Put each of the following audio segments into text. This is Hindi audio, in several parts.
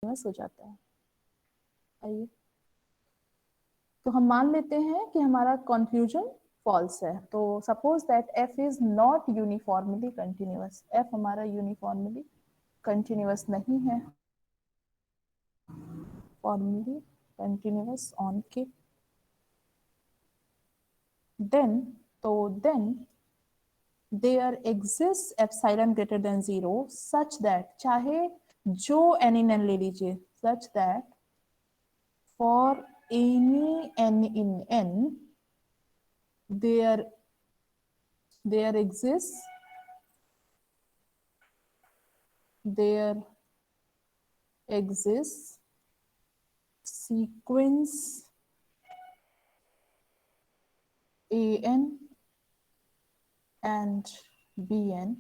हो जाता है। आइए, तो हम मान लेते हैं कि हमारा कंक्लूजन फॉल्स है। तो suppose that f is not uniformly continuous, f हमारा यूनिफॉर्मली कंटिन्यूअस नहीं है, फॉर्मली कंटिन्यूअस ऑन के, then there exists epsilon greater than 0 such that, चाहे जो n ले लीजिए, such that for any n in n there exists sequence an and bn,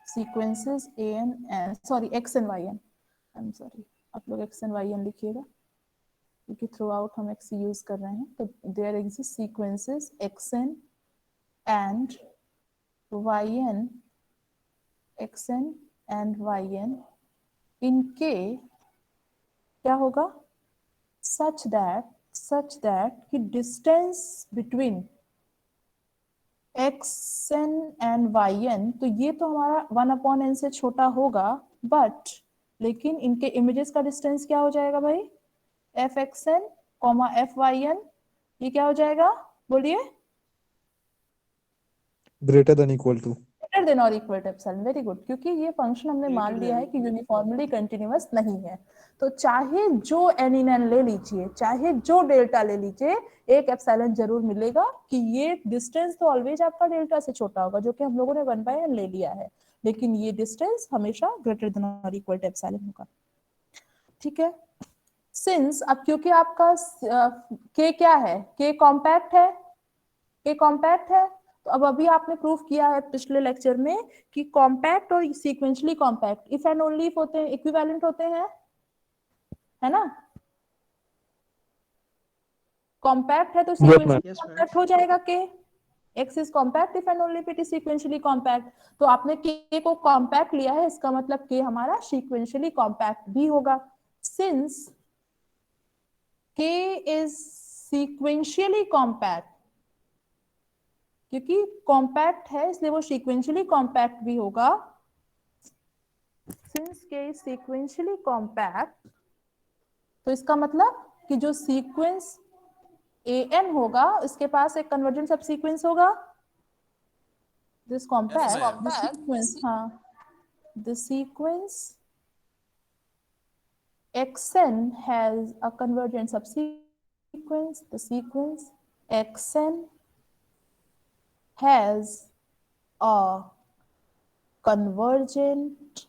sequences an and sorry x and yn, I'm sorry, आप लोग x and yn लिखिएगा क्योंकि थ्रू आउट हम x यूज कर रहे हैं। तो there exist sequences xn and yn, xn and yn इनके क्या होगा, such that कि distance between xn and yn, तो ये तो हमारा 1/n से छोटा होगा, बट लेकिन इनके इमेजेस का डिस्टेंस क्या हो जाएगा भाई, fxn, fyn, ये क्या हो जाएगा, बोलिए, greater than equal to, greater than और equal to epsilon. Very good, क्योंकि ये फंक्शन हमने मान लिया है कि यूनिफॉर्मली कंटिन्यूअस नहीं है। तो चाहे जो एन इन एन ले लीजिए, चाहे जो डेल्टा ले लीजिए, एक एप्सिलॉन जरूर मिलेगा कि ये डिस्टेंस तो ऑलवेज आपका डेल्टा से छोटा होगा, जो कि हम लोगों ने 1/n ले लिया है, लेकिन ये डिस्टेंस हमेशा ग्रेटर देन और इक्वल टू एप्सिलॉन होगा। ठीक है, सिंस अब क्योंकि आपका के क्या है, के कॉम्पैक्ट है, के कॉम्पैक्ट है, तो अब अभी आपने प्रूफ किया है पिछले लेक्चर में कि कॉम्पैक्ट और sequentially compact if and only if होते हैं, इक्विवेलेंट होते हैं, है ना। कॉम्पैक्ट है तो सीक्वेंशियली कॉम्पैक्ट हो जाएगा के, x is compact if and only if it is sequentially compact. तो आपने के को कॉम्पैक्ट लिया है, इसका मतलब के हमारा सीक्वेंशियली कॉम्पैक्ट भी होगा। सिंस के इज सीक्वेंशियली कॉम्पैक्ट, क्योंकि कॉम्पैक्ट है इसलिए वो सीक्वेंशियली कॉम्पैक्ट भी होगा। सिंस के इज सीक्वेंशियली कॉम्पैक्ट, तो इसका मतलब कि जो सीक्वेंस an होगा इसके पास एक कन्वर्जेंट सब सीक्वेंस होगा, दिस कॉम्पैक्ट द सीक्वेंस, हाँ the sequence xn has a convergent subsequence, the sequence xn has a convergent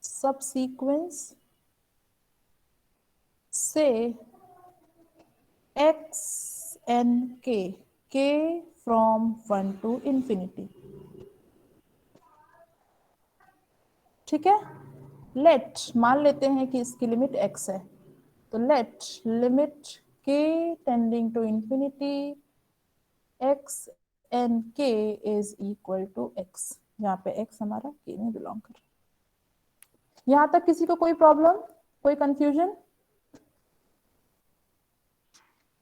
subsequence say x n k from 1 to infinity। ठीक है, लेट मान लेते हैं कि इसकी लिमिट x है, तो let limit k tending to infinity x n k is equal to x, जहाँ पे x हमारा k में बिलोंग कर रहा है। यहाँ तक किसी को कोई प्रॉब्लम, कोई कंफ्यूजन?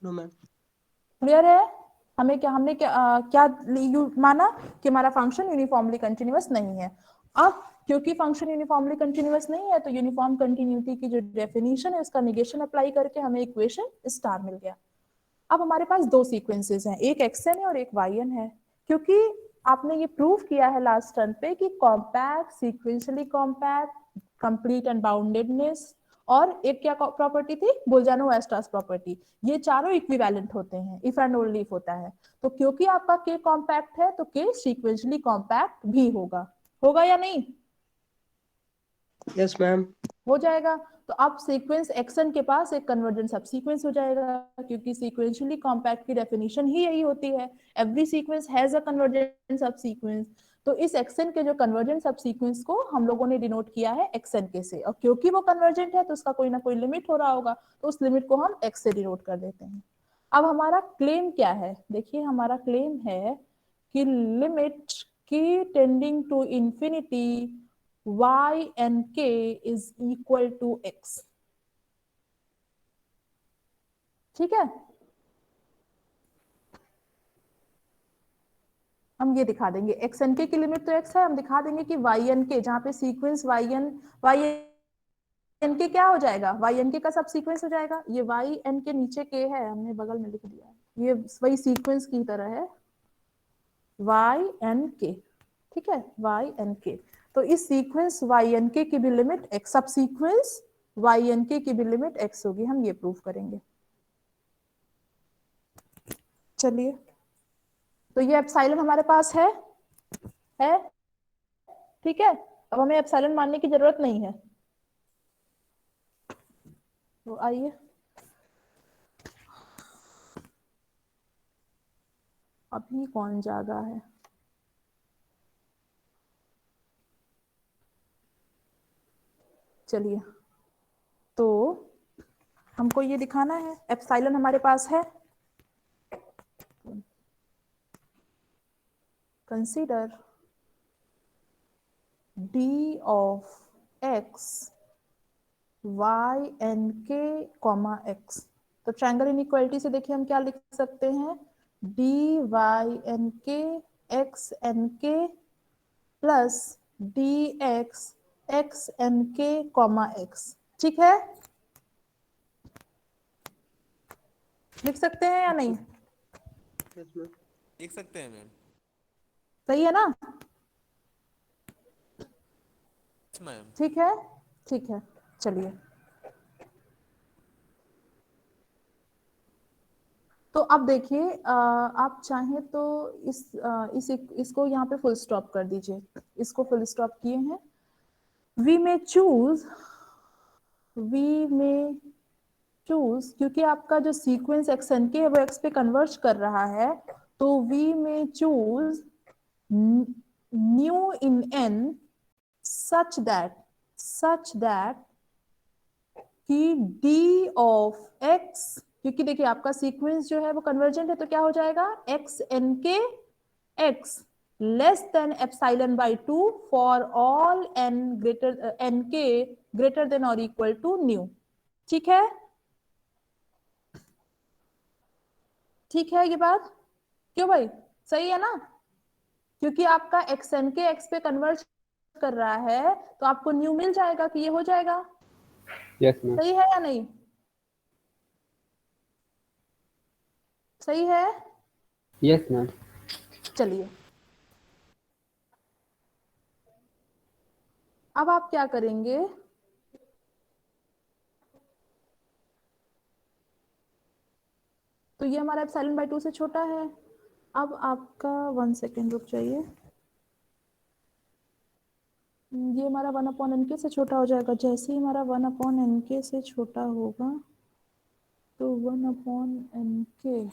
No ma'am. क्लियर है? हमने क्या माना कि हमारा फंक्शन यूनिफॉर्मली कंटिन्यूअस नहीं है। अब क्योंकि फंक्शन यूनिफॉर्मली कंटिन्यूअस नहीं है, तो यूनिफॉर्म कंटिन्यूटी की जो डेफिनेशन है उसका निगेशन अप्लाई करके हमें इक्वेशन स्टार मिल गया। अब हमारे पास दो सीक्वेंसेस हैं, एक xn है और एक yn है। क्योंकि आपने ये प्रूव किया है लास्ट टर्म पे कि compact, sequentially compact, complete and boundedness, और एक क्या प्रॉपर्टी थी, बोल्जानो-वेस्टर्स प्रॉपर्टी, ये चारों इक्विवेलेंट होते हैं इफ एंड ओनली इफ होता है। तो क्योंकि आपका के कॉम्पैक्ट है तो के सीक्वेंशियली कॉम्पैक्ट भी होगा, होगा या नहीं? Yes ma'am. हो जाएगा। तो अब सीक्वेंस एक्सन के पास एक कन्वर्जेंट सब सीक्वेंस हो जाएगा, क्योंकि सीक्वेंशियली कॉम्पैक्ट की डेफिनेशन ही यही होती है, every sequence has a convergent सब सीक्वेंस। तो इस एक्सन के जो कन्वर्जेंट सब सीक्वेंस को हम लोगों ने डिनोट किया है एक्सन के से, और क्योंकि वो कन्वर्जेंट है तो उसका कोई ना कोई लिमिट हो रहा होगा, तो उस लिमिट को हम एक्स से डिनोट कर देते हैं। अब हमारा क्लेम क्या है, देखिए हमारा क्लेम है कि लिमिट की tending to infinity y and k is equal to x। ठीक है, हम ये दिखा देंगे x n k की लिमिट तो x है, हम दिखा देंगे कि y n k जहां पे सीक्वेंस y n k क्या हो जाएगा, y n k का सब सीक्वेंस हो जाएगा। ये y n के नीचे k है, हमने बगल में लिख दिया है, ये वही सीक्वेंस की तरह है y n k। ठीक है, y n k, तो इस सीक्वेंस y n k की भी लिमिट x, सब सीक्वेंस y n k की भी लिमिट x होगी, हम ये प्रूव करेंगे। चलिए, तो ये एप्सिलॉन हमारे पास है, ठीक है, अब हमें एप्सिलॉन मानने की जरूरत नहीं है। तो आइए, अभी कौन जागा है? चलिए, तो हमको ये दिखाना है, एप्सिलॉन हमारे पास है, consider d of x y n k comma x। तो ट्रायंगल इनइक्वालिटी से देखिए हम क्या लिख सकते हैं, dy n k x n k plus dx x n k comma x। ठीक है, लिख सकते हैं या नहीं? लिख सकते हैं मैम। सही है ना? मैम ठीक है, ठीक है, चलिए, तो अब देखिए, आप चाहें तो इसको यहाँ पे फुल स्टॉप कर दीजिए, इसको फुल स्टॉप किए हैं। वी मे चूज, क्योंकि आपका जो सीक्वेंस एक्स एन के है वो एक्स पे कन्वर्ज कर रहा है, तो we may choose nu in N such that कि डी ऑफ एक्स, क्योंकि देखिए आपका सीक्वेंस जो है वो कन्वर्जेंट है, तो क्या हो जाएगा, एक्स एन के x less than epsilon by 2 for all n के ग्रेटर देन और इक्वल टू न्यू। ठीक है, ठीक है ये बात, क्यों भाई, सही है ना? क्योंकि आपका एक्स एन के एक्स पे कन्वर्ज कर रहा है, तो आपको न्यू मिल जाएगा कि ये हो जाएगा। Yes ma'am. सही है या नहीं? सही है, यस मैम। चलिए, अब आप क्या करेंगे, तो ये हमारा एप्सिलॉन बाई 2 से छोटा है। अब आपका 1 सेकेंड रुक जाइए, ये हमारा 1 अपॉन एन के से छोटा हो जाएगा। जैसे ही हमारा 1 अपॉन एन के से छोटा होगा, तो 1 अपॉन एन के,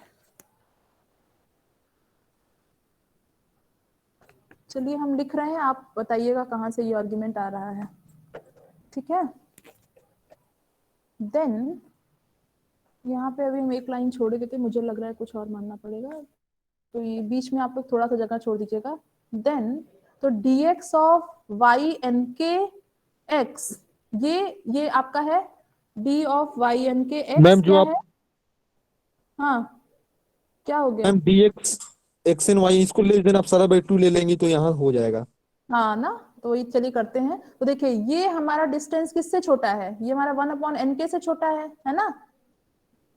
चलिए हम लिख रहे हैं, आप बताइएगा कहाँ से ये आर्ग्यूमेंट आ रहा है। ठीक है, देन यहाँ पे अभी हम एक लाइन छोड़ देते, मुझे लग रहा है कुछ और मानना पड़ेगा, तो ये बीच में आप लोग थोड़ा सा जगह छोड़ दीजिएगा। देन तो dx of y n k x, ये आपका है d of y n k x, ma'am जो क्या आप है, हाँ क्या हो गया, ma'am dx x n y इसको ले देना, आप सारा बाई 2 ले लेंगी तो यहाँ हो जाएगा। हाँ ना, तो ये चलिए करते हैं। तो देखिए ये हमारा डिस्टेंस किससे छोटा है, ये हमारा 1 अपॉन एन के से छोटा है ना,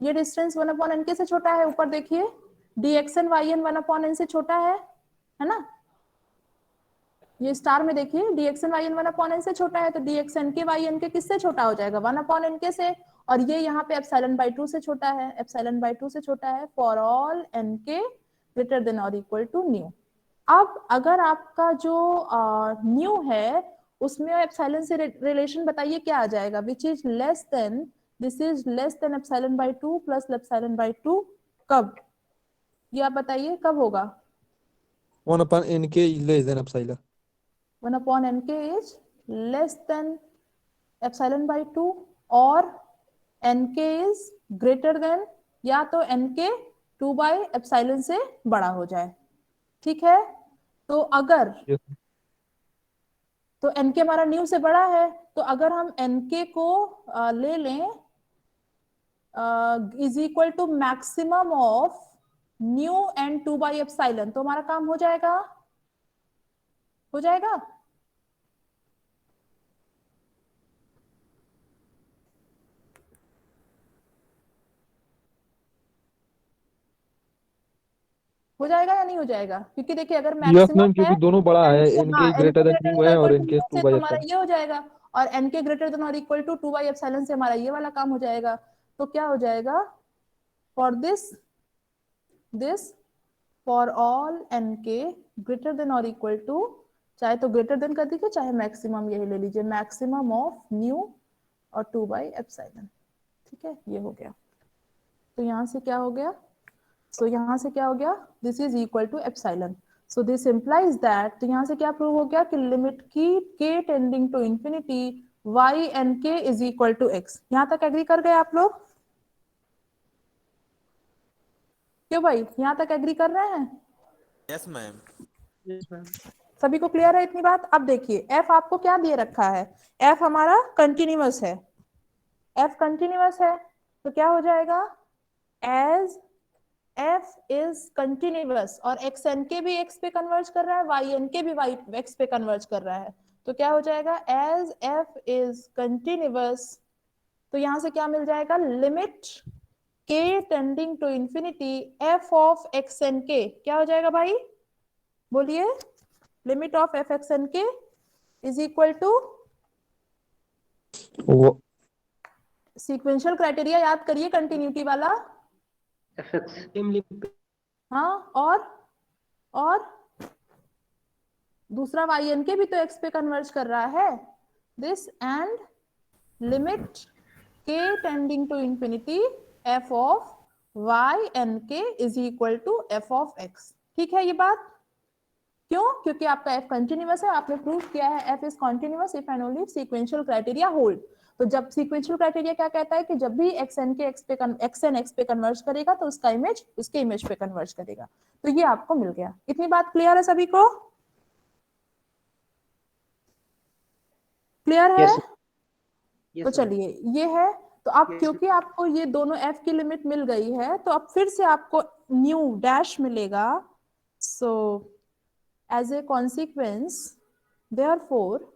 ये डिस्टेंस 1 अपॉन एन के से छोटा है। ऊपर देखिए dx n y n 1 upon n से छोटा है ना, ये स्टार में देखिए dx n y n 1 upon n से छोटा है, तो dx n के y n के किससे छोटा हो जाएगा, 1 अपॉन एन के से, और ये यहाँ पे एप्सिलॉन बाई 2 से छोटा है, एप्सिलॉन बाई 2 से छोटा है फॉर ऑल n के ग्रेटर देन और इक्वल टू न्यू। अब अगर आपका जो न्यू है उसमें एप्सिलॉन से रिलेशन बताइए क्या आ जाएगा, which is less than, this is less than epsilon by 2 plus epsilon by 2, कब, ये आप बताइए कब होगा, 1 अपॉन n के less than epsilon. 1 upon n k is less than epsilon by 2 और n k is greater than, या तो n k 2 by epsilon से बड़ा हो जाए। ठीक है, तो तो एन के हमारा न्यू से बड़ा है, तो अगर हम एन के को ले लें is equal to maximum of nu and two by epsilon, तो हमारा काम हो जाएगा, हो जाएगा। हो जाएगा या नहीं हो जाएगा? क्योंकि देखिए अगर यस मैक्सिमम मैम, है क्योंकि दोनों बड़ा है, हाँ इनके n ग्रेटर के देन ग्रेटर न्यू देन है और इक्वल इनके टू से 2 तो बाई हमारा एप्सिलॉन। ये हो जाएगा, और n के ग्रेटर देन और इक्वल टू 2/एप्सिलॉन से हमारा ये वाला काम हो जाएगा। तो क्या हो जाएगा, for this for all n के ग्रेटर देन और इक्वल टू, चाहे तो ग्रेटर देन कर दीजिए चाहे मैक्सिमम यही ले लीजिए, मैक्सिमम ऑफ न्यू और 2/एप्सिलॉन। ठीक है, ये हो गया। तो यहाँ से क्या हो गया, सो यहाँ से क्या हो गया, this is equal to epsilon. So this implies that, तो यहाँ से क्या प्रूव हो गया कि लिमिट की k tending to infinity y n k is equal to x। यहाँ तक एग्री कर गए आप लोग? क्यों भाई, यहाँ तक एग्री कर रहे हैं? Yes ma'am. सभी को क्लियर है इतनी बात? अब देखिए f आपको क्या दिए रखा है, f हमारा कंटिन्यूअस है, f कंटिन्यूअस है, तो क्या हो जाएगा, एज f is continuous और xn के भी x पे कन्वर्ज कर रहा है, yn के भी x पे कन्वर्ज कर रहा है, तो क्या हो जाएगा, as f is continuous, तो यहां से क्या मिल जाएगा, limit k tending to infinity f of xn k, क्या हो जाएगा भाई, बोलिए, limit of f xn k is equal to, sequential criteria याद करिए कंटिन्यूटी वाला, हाँ, और दूसरा yn के भी तो x पे कन्वर्ज कर रहा है, this and limit k tending to infinity f of y n k is equal to f of x। ठीक है ये बात? क्यों? क्योंकि आपका f कंटिन्यूअस है, आपने प्रूव किया है f is continuous if and only if sequential criteria hold. तो जब सीक्वेंशियल क्राइटेरिया क्या कहता है कि जब भी xn के xn x पे कन्वर्ज करेगा तो उसका इमेज उसके इमेज पे कन्वर्ज करेगा। तो ये आपको मिल गया। इतनी बात क्लियर है सभी को? क्लियर है? तो चलिए ये है, तो अब क्योंकि आपको ये दोनों f की लिमिट मिल गई है तो अब फिर से आपको न्यू डैश मिलेगा। So as a consequence therefore,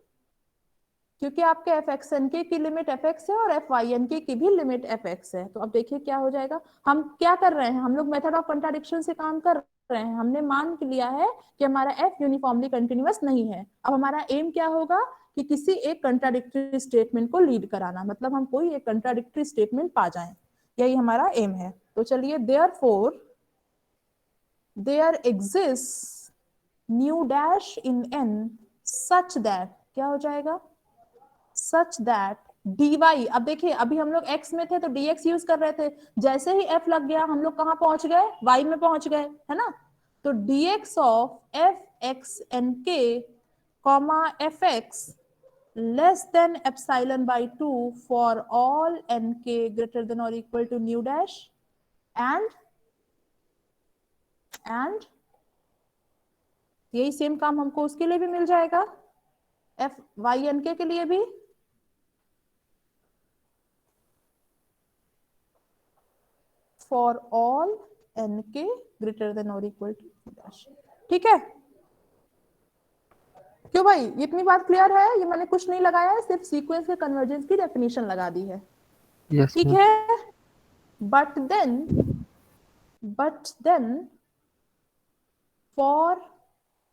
क्योंकि आपके एफ एक्स एन के की लिमिट एफ एक्स है और एफ वाई एन के की भी लिमिट एफ एक्स है, तो अब देखिए क्या हो जाएगा। हम क्या कर रहे हैं, हम लोग मेथड ऑफ कंट्राडिक्शन से काम कर रहे हैं, हमने मान लिया है कि हमारा एफ यूनिफॉर्मली कंटिन्यूअस नहीं है। अब हमारा एम क्या होगा कि किसी एक कंट्राडिक्टरी स्टेटमेंट को लीड कराना, मतलब हम कोई एक कंट्राडिक्टरी स्टेटमेंट पा जाएं, यही हमारा एम है। तो चलिए, therefore there exist nu dash in N such that, क्या हो जाएगा, सच दैट dy, अब देखिए अभी हम लोग x में थे तो dx यूज कर रहे थे, जैसे ही f लग गया हम लोग कहां पहुंच गए, y में पहुंच गए, है ना। तो dx of f x n k comma f x less than epsilon by 2 for all n k greater than और equal to nu dash and यही सेम काम हमको उसके लिए भी मिल जाएगा, f y n k के लिए भी, फॉर ऑल n के ग्रेटर देन और इक्वल टू डैश। ठीक है, क्यों भाई, इतनी बात क्लियर है? ये मैंने कुछ नहीं लगाया है, सिर्फ सीक्वेंस के कन्वर्जेंस की डेफिनेशन लगा दी है। Yes, ठीक ma'am. है, बट देन फॉर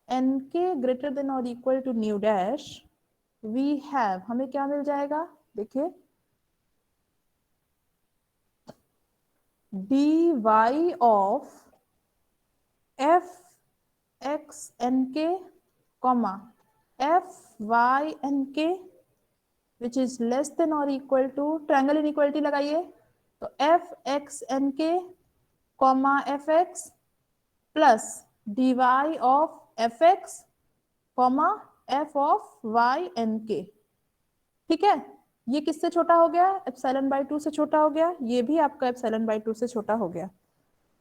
n के ग्रेटर देन और equal to nu dash we have, हमें क्या मिल जाएगा, देखिए dy of f x n k comma f y n k which is less than or equal to, triangle inequality लगाइए, तो f x n k comma f x plus dy of f x comma f of y n k। ठीक है, ये किससे छोटा हो गया, एप्सिलॉन बाई 2 से छोटा हो गया, ये भी आपका एप्सिलॉन बाई 2 से छोटा हो गया।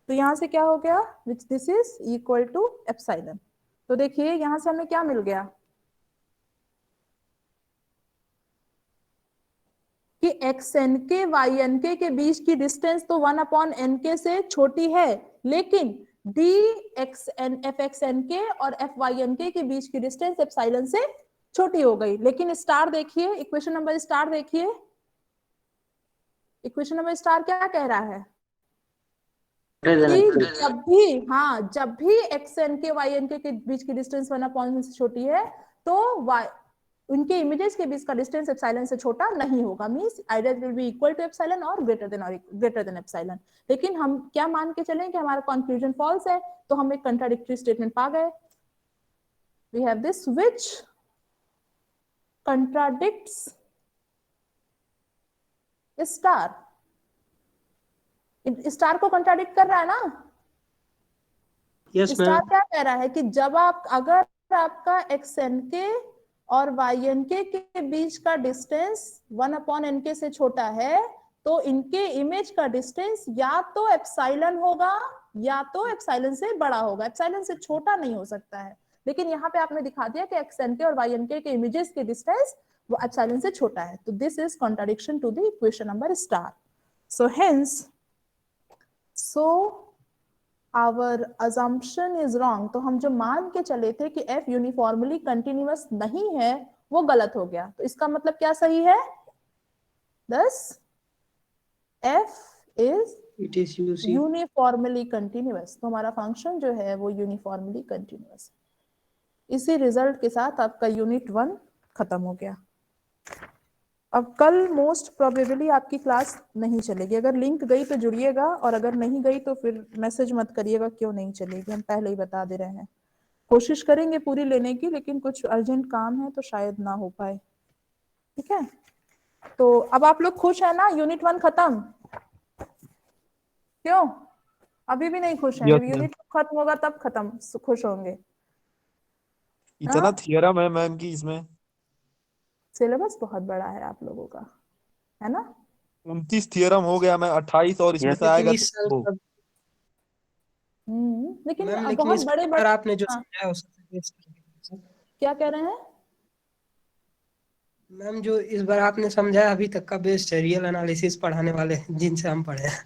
तो यहां से क्या हो गया, which this is equal to epsilon. तो देखिए यहां से हमें क्या मिल गया, कि XNK YNK के बीच की डिस्टेंस तो 1/NK से छोटी है, लेकिन DXNFXNK और FYNK के बीच की डिस्टेंस एप्सिलॉन से छोटी हो गई। लेकिन स्टार देखिए, इक्वेशन नंबर स्टार देखिए, इक्वेशन नंबर स्टार क्या कह रहा है कि जब भी XNK YNK के बीच की डिस्टेंस 1/n से छोटी है तो उनके इमेजेस के बीच का डिस्टेंस एप्सिलॉन से छोटा नहीं होगा, means either it will be equal to epsilon और ग्रेटर देन एप्सिलॉन। लेकिन हम क्या मान के चलें कि हमारा कंक्लूजन फॉल्स है, तो हम एक कंट्राडिक्टरी स्टेटमेंट पा गए। We have this which contradicts star. Star को कंट्राडिक्ट कर रहा है ना? Yes star ma'am. क्या कह रहा है कि जब अगर आपका XNK और YNK के बीच का डिस्टेंस 1/NK से छोटा है तो इनके इमेज का डिस्टेंस या तो एप्सिलॉन होगा या तो एप्सिलॉन से बड़ा होगा, एप्सिलॉन से छोटा नहीं हो सकता है। लेकिन यहाँ पे आपने दिखा दिया कि XNK और YNK के इमेजेस के डिस्टेंस वो एप्सिलॉन से छोटा है, तो this is contradiction to the equation number star. So hence our assumption is wrong। तो हम जो मान के चले थे कि F यूनिफॉर्मली कंटिन्यूअस नहीं है वो गलत हो गया। तो इसका मतलब क्या सही है? Thus F is it is UC. Uniformly continuous. तो हमारा फंक्शन जो है वो यूनिफॉर्मली कंटिन्यूअस। इसी रिजल्ट के साथ आपका यूनिट 1 खत्म हो गया। अब कल मोस्ट प्रोबेबली आपकी क्लास नहीं चलेगी। अगर लिंक गई तो जुड़िएगा, और अगर नहीं गई तो फिर मैसेज मत करिएगा क्यों नहीं चलेगी, हम पहले ही बता दे रहे हैं। कोशिश करेंगे पूरी लेने की, लेकिन कुछ अर्जेंट काम है तो शायद ना हो पाए। ठीक है, तो अब आप लोग खुश है ना? यूनिट 1 खत्म? क्यों अभी भी नहीं खुश हैं? Yes, जब ma'am. यूनिट खत्म होगा तब खत्म खुश होंगे। इतना थियरम है मैम की इसमें। सिलेबस बहुत बड़ा है आप लोगों का, है ना? 29 थियरम हो गया, मैं 28 और इसमें से आएगा लेकिन इस साल तो का लेकिन मैम, लेकिन बहुत इस बड़े बार बड़े। आपने जो हाँ, समझाया उससे क्या कह रहे हैं? मैम, जो इस बार आपने समझाया अभी तक का बेस्ट है रियल एनालिसिस पढ़ाने वाले जिनसे हम पढ़े हैं।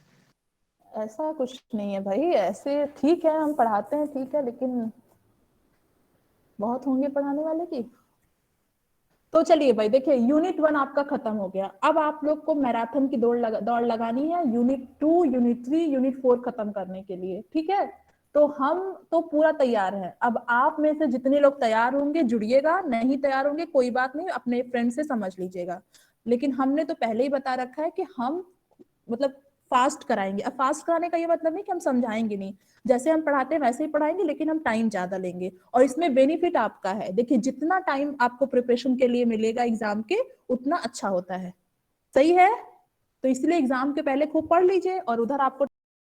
ऐसा कुछ नहीं है भाई, ऐसे ठीक है हम पढ़ाते हैं, ठीक है, लेकिन बहुत होंगे पढ़ाने वाले की। तो चलिए भाई, देखिए यूनिट 1 आपका खत्म हो गया। अब आप लोग को मैराथन की दौड़ लगानी है यूनिट 2, यूनिट 3, यूनिट 4 खत्म करने के लिए। ठीक है, तो हम तो पूरा तैयार हैं। अब आप में से जितने लोग तैयार होंगे जुड़िएगा, नहीं तैयार होंगे कोई बात नहीं, अपने फ्रेंड से समझ लीजिएगा। लेकिन हमने तो पहले ही बता रखा है कि हम मतलब फास्ट कराएंगे। अब फास्ट कराने का ये मतलब नहीं कि हम समझाएंगे नहीं, जैसे हम पढ़ाते हैं वैसे ही पढ़ाएंगे, लेकिन हम टाइम ज्यादा लेंगे। और इसमें बेनिफिट आपका है, देखिए जितना टाइम आपको प्रिपरेशन के लिए मिलेगा एग्जाम के उतना अच्छा होता है। सही है, तो इसलिए एग्जाम के पहले खूब पढ़ लीजिए और उधर आपको